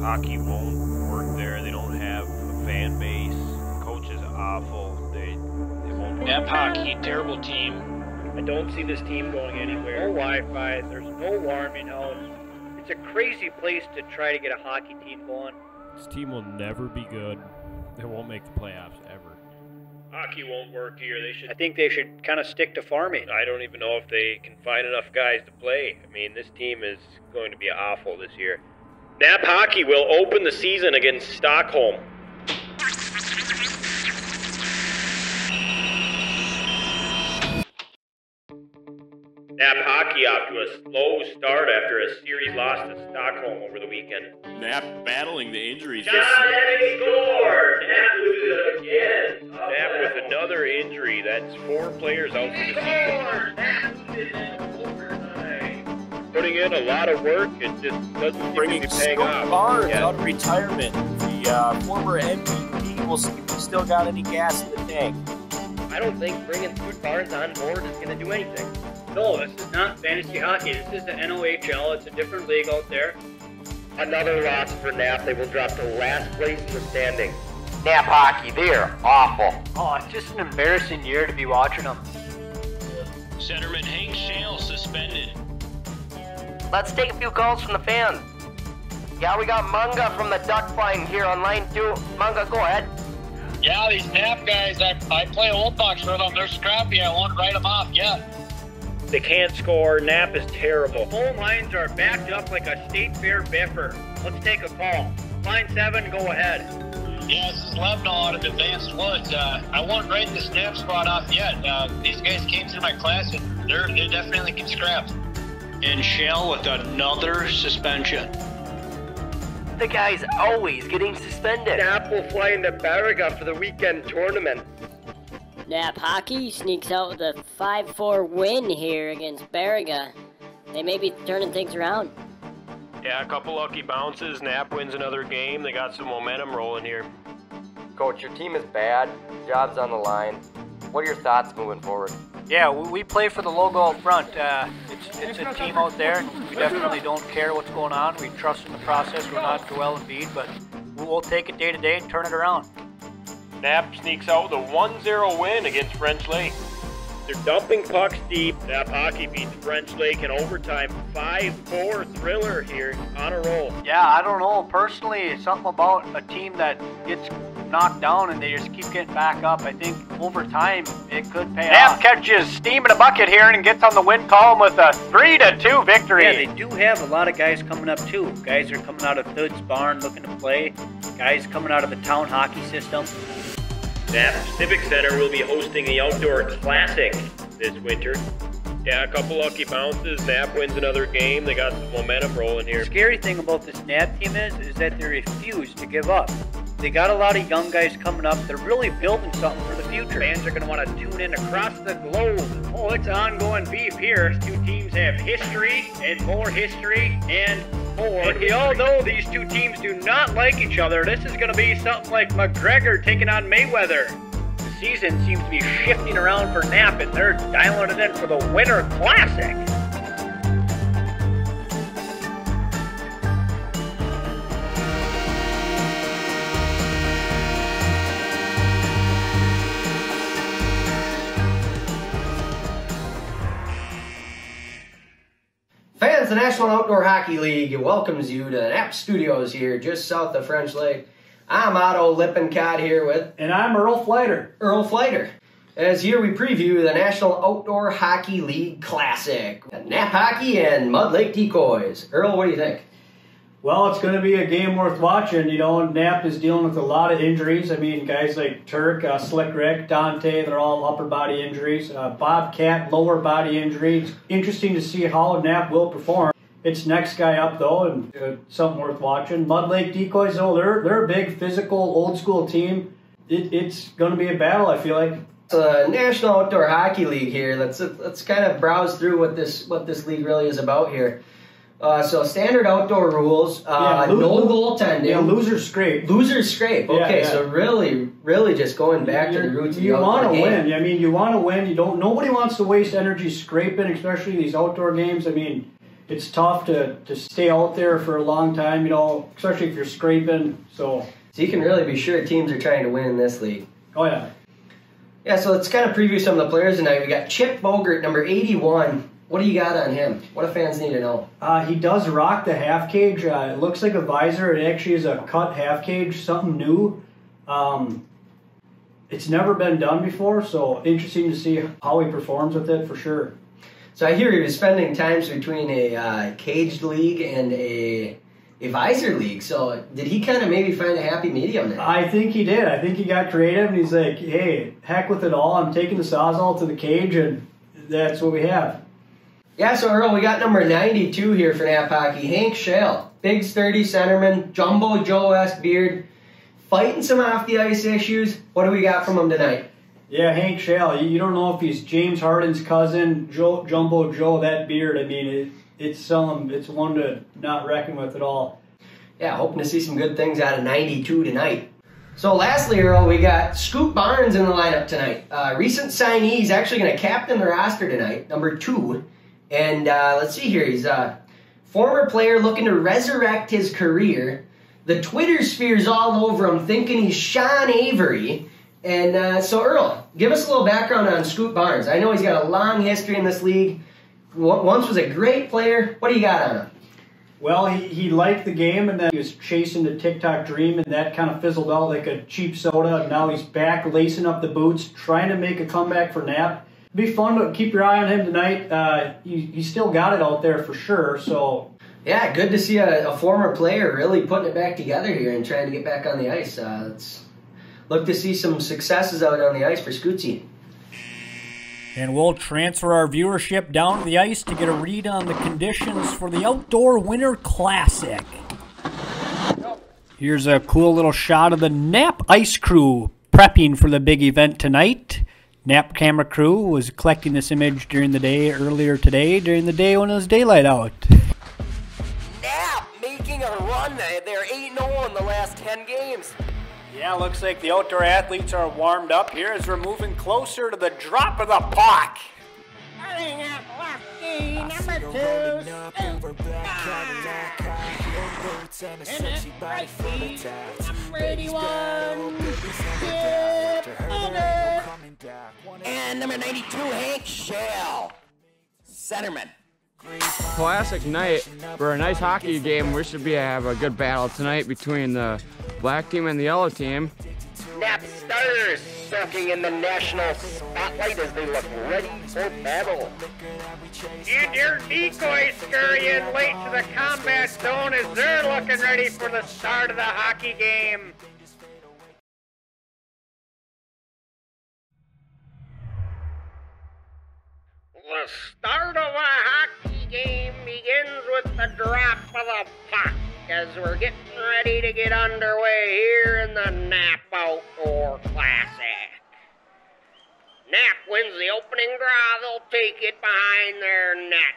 Hockey won't work there. They don't have a fan base. Coach is awful. They won't. Knapp hockey, terrible team. I don't see this team going anywhere. No Wi-Fi. There's no warming house. It's a crazy place to try to get a hockey team going. This team will never be good. They won't make the playoffs ever. Hockey won't work here. I think they should kind of stick to farming. I don't even know if they can find enough guys to play. I mean, this team is going to be awful this year. Knapp hockey will open the season against Stockholm. Knapp hockey off to a slow start after a series loss to Stockholm over the weekend. Knapp battling the injuries. John Henning scored! Knapp loses it again. Knapp with another injury. That's 4 players out for the season. Knapp loses it overtime. Putting in a lot of work, it just doesn't seem to be paying off. Barnes out of retirement. The former MVP will see if he still got any gas in the tank. I don't think bringing Scoot Barnes on board is going to do anything. No, this is not fantasy hockey. This is the NOHL. It's a different league out there. Another loss for Knapp. They will drop to last place in the standings. Knapp hockey, they're awful. Oh, it's just an embarrassing year to be watching them. Centerman Hank Shale suspended. Let's take a few calls from the fans. Yeah, we got Munga from the Duck Flying here on line 2. Munga, go ahead. Yeah, these Knapp guys, I play old bucks with them. They're scrappy. I won't write them off yet. They can't score. Knapp is terrible. Phone lines are backed up like a state fair biffer. Let's take a call. Line 7, go ahead. Yeah, this is Levno out of Advanced Woods. I won't write the Knapp spot off yet. These guys came through my class and they definitely can scrap. And Shell with another suspension. The guy's always getting suspended. Knapp will fly into Bariga for the weekend tournament. Knapp hockey sneaks out with a 5-4 win here against Bariga. They may be turning things around. Yeah, a couple lucky bounces. Knapp wins another game. They got some momentum rolling here. Coach, your team is bad. Job's on the line. What are your thoughts moving forward? Yeah, we play for the logo out front. It's a team out there. We definitely don't care what's going on. We trust in the process. We're not Joel Embiid, but we'll take it day to day and turn it around. Knapp sneaks out with a 1-0 win against French Lake. They're dumping pucks deep. Knapp hockey beats French Lake in overtime. 5-4 thriller here on a roll. Yeah, I don't know. Personally, it's something about a team that gets knocked down and they just keep getting back up. I think over time it could pay off. Knapp catches steam in a bucket here and gets on the win column with a 3-2 victory. Yeah, they do have a lot of guys coming up too. Guys are coming out of Hood's Barn looking to play. Guys coming out of the town hockey system. Knapp Civic Center will be hosting the Outdoor Classic this winter. Yeah, a couple lucky bounces. Knapp wins another game. They got some momentum rolling here. The scary thing about this Knapp team is that they refuse to give up. They got a lot of young guys coming up. They're really building something for the future. Fans are going to want to tune in across the globe. Oh, it's ongoing beef here. Two teams have history and more history and more. And we all know these two teams do not like each other. This is going to be something like McGregor taking on Mayweather. The season seems to be shifting around for Knapp, and they're dialing it in for the Winter Classic. Fans, the National Outdoor Hockey League welcomes you to the Knapp Studios here, just south of French Lake. I'm Otto Lippincott here with... And I'm Earl Fleiter. Earl Fleiter. As here we preview the National Outdoor Hockey League Classic. Knapp Hockey and Mud Lake Decoys. Earl, what do you think? Well, it's going to be a game worth watching. You know, Knapp is dealing with a lot of injuries. I mean, guys like Turk, Slick Rick, Dante, they're all upper body injuries. Bobcat, lower body injuries. Interesting to see how Knapp will perform. It's next guy up, though, and something worth watching. Mud Lake Decoys, though, they're a big, physical, old-school team. It's going to be a battle, I feel like. The National Outdoor Hockey League here. Let's kind of browse through what this league really is about here. So standard outdoor rules, no goaltending. Yeah, losers scrape. Losers scrape. Okay, yeah. So really just going back to the roots of the outdoor game. You want to win. I mean, you want to win. Nobody wants to waste energy scraping, especially these outdoor games. I mean, it's tough to stay out there for a long time, you know, especially if you're scraping. So you can really be sure teams are trying to win in this league. Oh, yeah. Yeah, so let's kind of preview some of the players tonight. We got Chip Bogert, number 81. What do you got on him? What do fans need to know? He does rock the half cage. It looks like a visor. It actually is a cut half cage, something new. It's never been done before, so interesting to see how he performs with it for sure. So I hear he was spending times between a caged league and a visor league. So did he kind of maybe find a happy medium there? I think he did. I think he got creative, and he's like, hey, heck with it all. I'm taking the Sawzall to the cage, and that's what we have. Yeah, so Earl, we got number 92 here for Knapp Hockey. Hank Schell, big sturdy centerman, Jumbo Joe-esque beard, fighting some off-the-ice issues. What do we got from him tonight? Yeah, Hank Schell. You don't know if he's James Harden's cousin, Jumbo Joe, that beard. I mean, it's one to not reckon with at all. Yeah, hoping to see some good things out of 92 tonight. So lastly, Earl, we got Scoot Barnes in the lineup tonight. Recent signee. He's actually going to captain the roster tonight, number 2. And let's see here. He's a former player looking to resurrect his career. The Twitter sphere's all over him, thinking he's Sean Avery. And so, Earl, give us a little background on Scoot Barnes. I know he's got a long history in this league. Once was a great player. What do you got on him? Well, he liked the game, and then he was chasing the TikTok dream, and that kind of fizzled out like a cheap soda. And now he's back, lacing up the boots, trying to make a comeback for Knapp. It'd be fun to keep your eye on him tonight. He still got it out there for sure. So yeah, good to see a former player really putting it back together here and trying to get back on the ice. Let's look to see some successes out on the ice for Scootsy. And we'll transfer our viewership down to the ice to get a read on the conditions for the Outdoor Winter Classic. Here's a cool little shot of the Knapp Ice Crew prepping for the big event tonight. Knapp camera crew was collecting this image earlier today, during the day when it was daylight out. Knapp making a run. They're 8-0 in the last 10 games. Yeah, looks like the outdoor athletes are warmed up here as we're moving closer to the drop of the puck. Hurrying up, lefty, number 2. And it's righty, number 81. And number 92, Hank Schell, centerman. Classic night for a nice hockey game. We should have a good battle tonight between the black team and the yellow team. Knapp starters soaking in the national spotlight as they look ready for battle. And your decoys scurrying late to the combat zone as they're looking ready for the start of the hockey game. The start of a hockey game begins with the drop of the puck as we're getting ready to get underway here in the Knapp Outdoor Classic. Knapp wins the opening draw. They'll take it behind their net.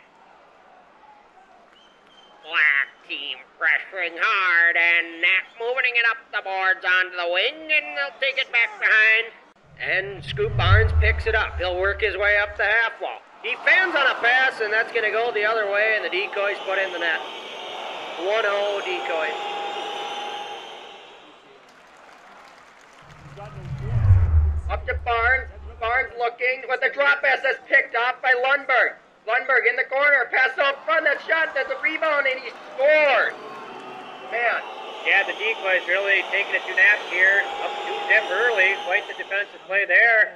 Black team pressuring hard, and Knapp moving it up the boards onto the wing, and they'll take it back behind. And Scoot Barnes picks it up. He'll work his way up the half wall. He fans on a pass, and that's going to go the other way, and the decoys put in the net. 1-0 decoys. Up to Barnes. Barnes looking with the drop pass that's picked off by Lundberg. Lundberg in the corner. Pass out front. That shot. There's a rebound, and he scores. Man. Yeah, the decoys really taking it to Knapp here. Up 2-zip early. Quite the defensive play there.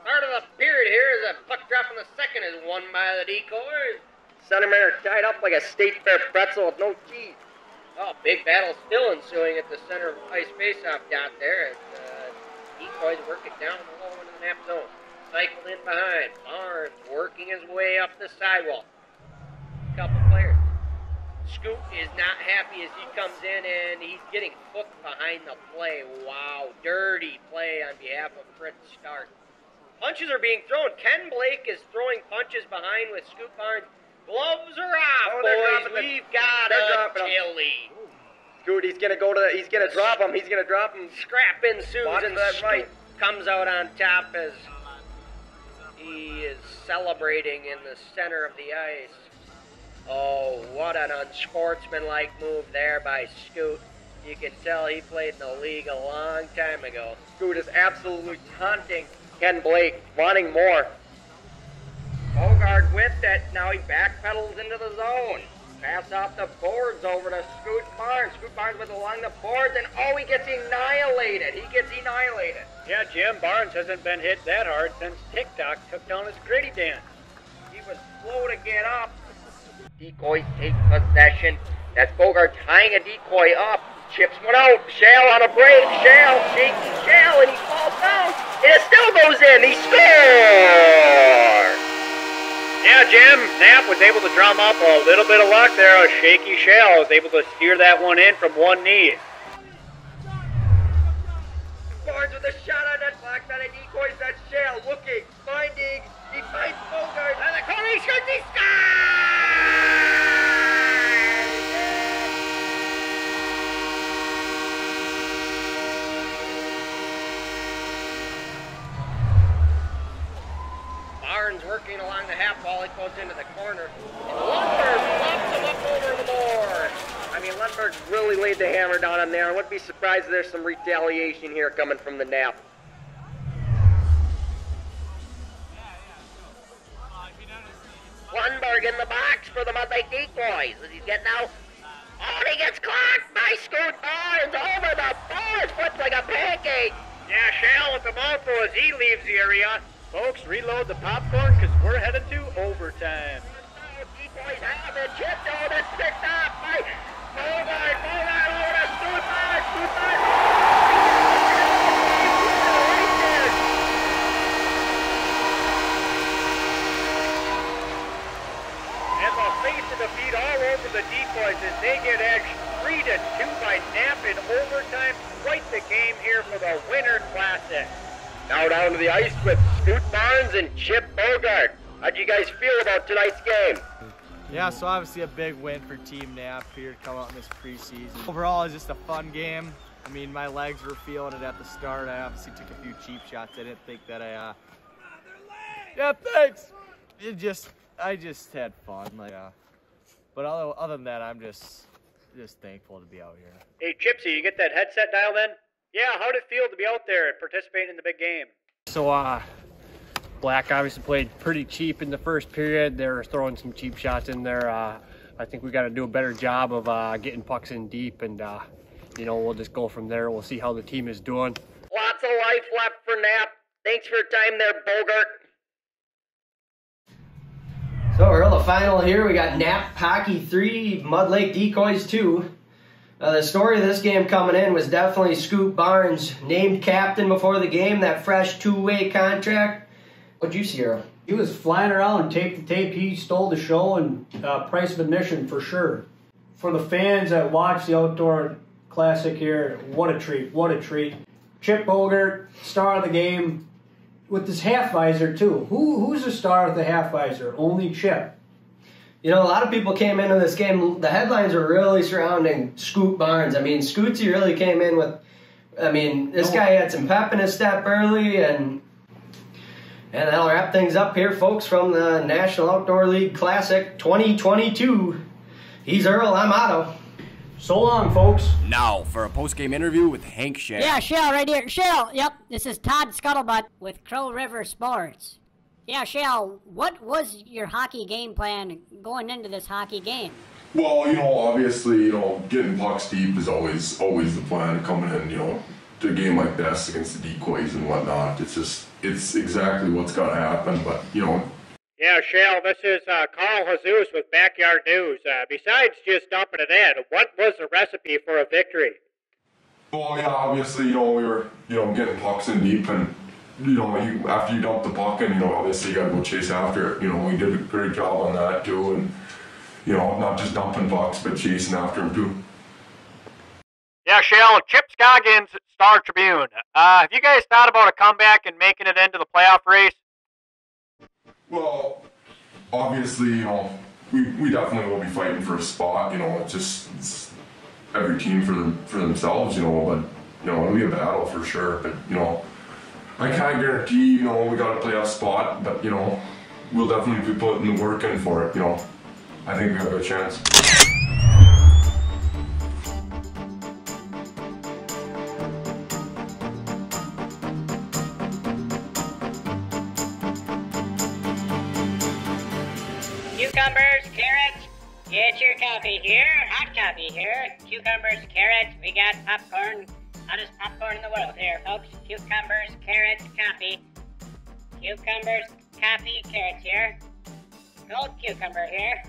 Start of the period here is a puck drop in the second is won by the decoys. Centermen are tied up like a state fair pretzel with no cheese. Oh, big battle still ensuing at the center ice faceoff dot there as decoys work it down the low into the Knapp zone. Cycled in behind. Barnes working his way up the sidewall. Couple players. Scoot is not happy as he comes in and he's getting hooked behind the play. Wow, dirty play on behalf of Fritz Stark. Punches are being thrown. Ken Blake is throwing punches behind with Scoot Barnes. Gloves are off, boys. We've got a chili. Scoot, he's gonna drop him. He's gonna drop him. Scrap ensues and Scoot comes out on top as He is celebrating in the center of the ice. Oh, what an unsportsmanlike move there by Scoot. You can tell he played in the league a long time ago. Scoot is absolutely taunting Ken Blake, wanting more. Bogart with it. Now he backpedals into the zone. Pass off the boards over to Scoot Barnes. Scoot Barnes with along the boards, and oh, he gets annihilated. He gets annihilated. Yeah, Jim, Barnes hasn't been hit that hard since TikTok took down his gritty dance. He was slow to get up. Decoys take possession. That's Bogart tying a decoy up. Chips one out. Shale on a break. Shale, shaky Shale, and he falls down. And it still goes in. He scores! Yeah, Jim, Knapp was able to drum up a little bit of luck there. A shaky Shale was able to steer that one in from one knee. Barnes with a shot on that block. That a decoys. That's Shale looking, finding. He finds Bogart. And the corner, he shoots. He scores! Barnes working along the half wall. He goes into the corner. And Lundberg flops him up over the board. I mean, Lundberg really laid the hammer down on there. I wouldn't be surprised if there's some retaliation here coming from the Knapp. Lundberg in the box for the Mud Lake Decoys. Does he get now? Oh, and he gets clocked by Scoot Barnes over the boards. Flips like a pancake. Yeah, Shale with the mouthful as he leaves the area. Folks, reload the popcorn because we're headed to overtime. Decoys have it. Chipped out. It's picked up by Bogart. Bogart over to Scoot Barnes. Scoot Barnes. And the face of defeat all over the Decoys as they get edged 3-2 by Knapp in overtime. Quite the game here for the Winter Classic. Now down to the ice with Scoot Barnes and Chip Bogart. How'd you guys feel about tonight's game? Yeah, so obviously a big win for Team Knapp here to come out in this preseason. Overall, it's just a fun game. I mean, my legs were feeling it at the start. I obviously took a few cheap shots. I didn't think that yeah, thanks. I just had fun. But other than that, I'm just thankful to be out here. Hey, Chipsy, you get that headset dialed in? Yeah, how'd it feel to be out there and participating in the big game? So, Black obviously played pretty cheap in the first period. They were throwing some cheap shots in there. I think we got to do a better job of getting pucks in deep, and we'll just go from there. We'll see how the team is doing. Lots of life left for Knapp. Thanks for your time there, Bogart. So we're on the final here. We got Knapp Hockey 3, Mud Lake Decoys 2. The story of this game coming in was definitely Scoot Barnes, named captain before the game, that fresh two-way contract. What'd you see, Earl? He was flying around, tape to tape. He stole the show and price of admission for sure. For the fans that watch the Outdoor Classic here, what a treat, what a treat. Chip Bogart, star of the game, with this half visor too. Who's the star of the half visor? Only Chip. You know, a lot of people came into this game, the headlines were really surrounding Scoot Barnes. I mean, Scootsy really came in with, this guy had some pep in his step early, and that'll wrap things up here, folks, from the National Outdoor League Classic 2022. He's Earl, I'm Otto. So long, folks. Now for a post-game interview with Hank Shell. Yeah, Shell right here. Shell, yep. This is Todd Scuttlebutt with Crow River Sports. Yeah, Shell, what was your hockey game plan going into this hockey game? Well, obviously, getting pucks deep is always the plan coming in, to a game like this against the Decoys and whatnot. It's exactly what's got to happen, but, Yeah, Shell, this is Carl Jesus with Backyard News. Besides just dumping it in, what was the recipe for a victory? Well, yeah, obviously, we were, getting pucks in deep, and, after you dump the puck in, obviously you got to go chase after it. We did a great job on that, too, and, not just dumping pucks, but chasing after them, too. Yeah, Shell, Chip Scoggins, Star Tribune. Have you guys thought about a comeback and making it into the playoff race? Well, obviously, we definitely will be fighting for a spot. It's every team for themselves. But it'll be a battle for sure. But I can't guarantee, you know, we got a playoff spot, but, you know, we'll definitely be putting the work in for it, you know. I think we have a good chance. Cucumbers, carrots, get your coffee here, hot coffee here. Cucumbers, carrots, we got popcorn. Hottest popcorn in the world here, folks. Cucumbers, carrots, coffee. Cucumbers, coffee, carrots here. Gold cucumber here.